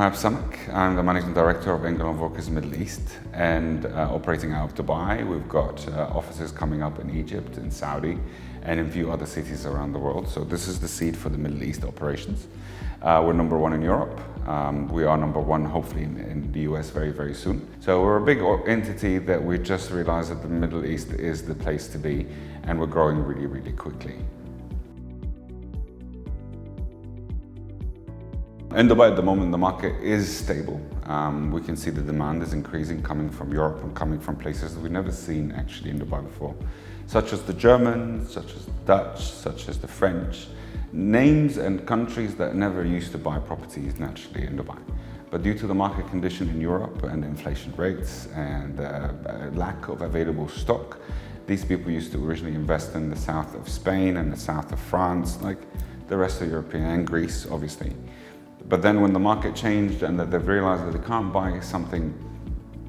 Mohab Samak. I'm the Managing Director of Engel and Volkers Middle East and operating out of Dubai. We've got offices coming up in Egypt, in Saudi, and in a few other cities around the world. So this is the seed for the Middle East operations. We're number one in Europe. We are number one, hopefully, in the US very, very soon. So we're a big entity that we just realized that the Middle East is the place to be, and we're growing really, really quickly. In Dubai at the moment, the market is stable. We can see the demand is increasing, coming from Europe and coming from places that we've never seen actually in Dubai before, such as the Germans, such as the Dutch, such as the French, names and countries that never used to buy properties naturally in Dubai. But due to the market condition in Europe and inflation rates and lack of available stock, these people used to originally invest in the south of Spain and the south of France, like the rest of Europe and Greece, obviously. But then when the market changed and that they've realized that they can't buy something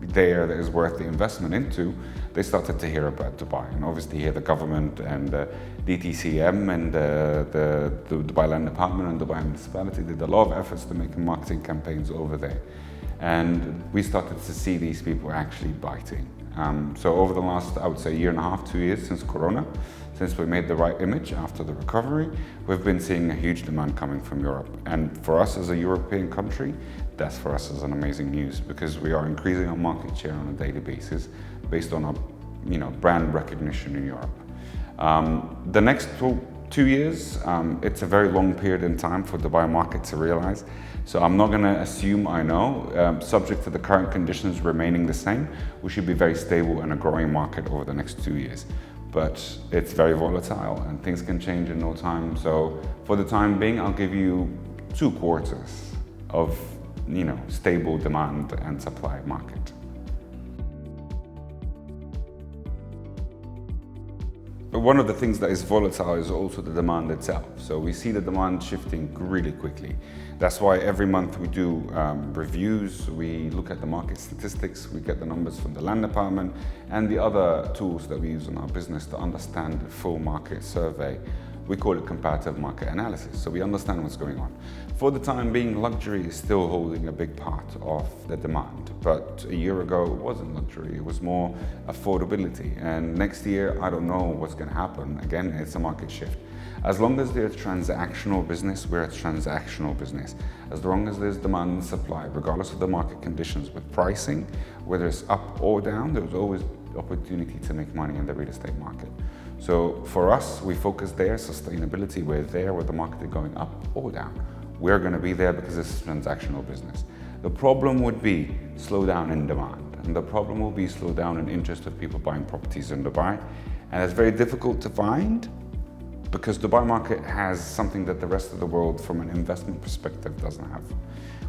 there that is worth the investment into, they started to hear about Dubai. And obviously here the government and DTCM and the Dubai Land Department and Dubai Municipality did a lot of efforts to make marketing campaigns over there. And we started to see these people actually biting. So over the last, I would say, year and a half, 2 years since Corona, since we made the right image after the recovery, we've been seeing a huge demand coming from Europe. And for us as a European country, that's for us as an amazing news because we are increasing our market share on a daily basis based on our brand recognition in Europe. The next 2 years, it's a very long period in time for the Dubai market to realize. So I'm not going to assume I know. Subject to the current conditions remaining the same, we should be very stable in a growing market over the next 2 years. But it's very volatile and things can change in no time. So for the time being, I'll give you 2 quarters of stable demand and supply market. One of the things that is volatile is also the demand itself. So we see the demand shifting really quickly. That's why every month we do reviews, we look at the market statistics, we get the numbers from the Land Department and the other tools that we use in our business to understand the full market survey. We call it comparative market analysis, so we understand what's going on. For the time being, luxury is still holding a big part of the demand, but a year ago it wasn't luxury, it was more affordability. And next year, I don't know what's going to happen. Again, it's a market shift. As long as there's transactional business, we're a transactional business. As long as there's demand and supply, regardless of the market conditions with pricing, whether it's up or down, there's always opportunity to make money in the real estate market. So for us, we focus there, sustainability, we're there where the market is going up or down. We're going to be there because it's a transactional business. The problem would be slowdown in demand, and the problem will be slowdown in interest of people buying properties in Dubai. And it's very difficult to find because Dubai market has something that the rest of the world from an investment perspective doesn't have.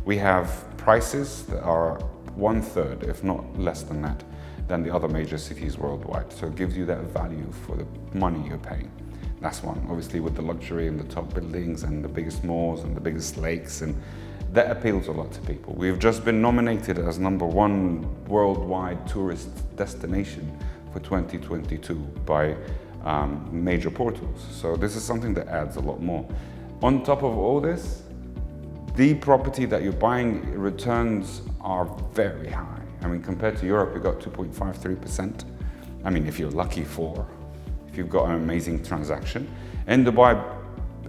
We have prices that are 1/3, if not less than that, than the other major cities worldwide. So it gives you that value for the money you're paying. That's one. Obviously with the luxury and the top buildings and the biggest malls and the biggest lakes, and that appeals a lot to people. We've just been nominated as #1 worldwide tourist destination for 2022 by major portals. So this is something that adds a lot more. On top of all this, the property that you're buying, returns are very high. I mean, compared to Europe, you've got 2.53%. I mean, if you're lucky if you've got an amazing transaction. In Dubai,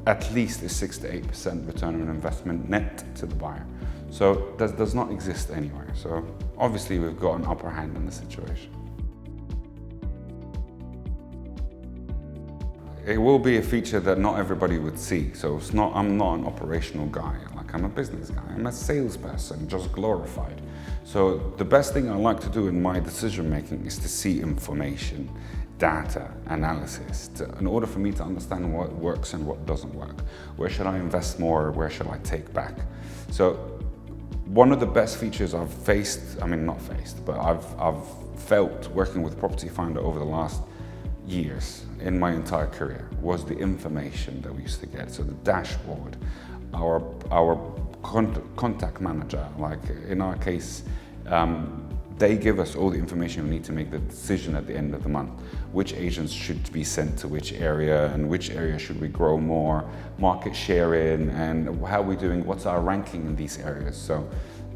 at least is 6 to 8% return on investment net to the buyer. So that does not exist anywhere. So obviously we've got an upper hand in the situation. It will be a feature that not everybody would see. So I'm not an operational guy, like I'm a business guy. I'm a salesperson, just glorified. So the best thing I like to do in my decision making is to see information, data, analysis, in order for me to understand what works and what doesn't work. Where should I invest more? Where should I take back? So one of the best features I've I've felt working with Property Finder over the last years in my entire career was the information that we used to get. So the dashboard, our contact manager, like in our case, they give us all the information we need to make the decision at the end of the month. Which agents should be sent to which area, and which area should we grow more market share in, and how we're doing, what's our ranking in these areas. So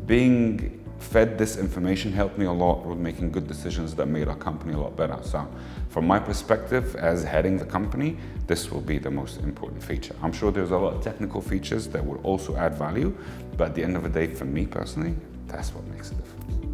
being fed this information helped me a lot with making good decisions that made our company a lot better. So from my perspective as heading the company, this will be the most important feature. I'm sure there's a lot of technical features that will also add value, but at the end of the day, for me personally, that's what makes a difference.